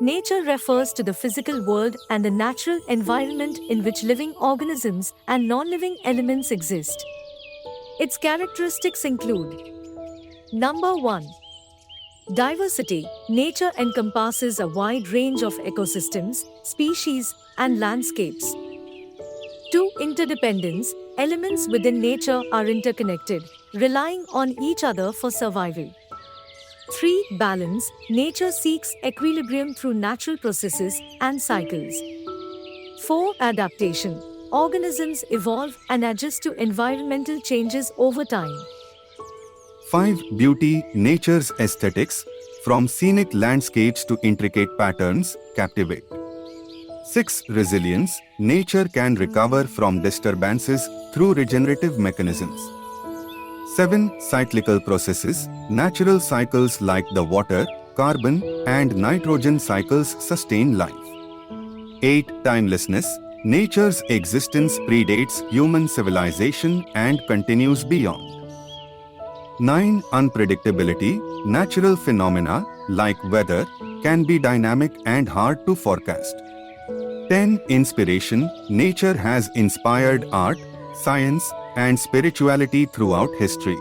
Nature refers to the physical world and the natural environment in which living organisms and non-living elements exist. Its characteristics include: Number 1. Diversity. Nature encompasses a wide range of ecosystems, species, and landscapes. 2. Interdependence. Elements within nature are interconnected, relying on each other for survival. 3. Balance. Nature seeks equilibrium through natural processes and cycles. 4. Adaptation. Organisms evolve and adjust to environmental changes over time. 5. Beauty, nature's aesthetics, from scenic landscapes to intricate patterns, captivate. 6. Resilience, nature can recover from disturbances through regenerative mechanisms. 7. Cyclical processes, natural cycles like the water, carbon, and nitrogen cycles sustain life. 8. Timelessness, nature's existence predates human civilization and continues beyond. 9. Unpredictability, natural phenomena, like weather, can be dynamic and hard to forecast. 10. Inspiration, nature has inspired art, science, and spirituality throughout history.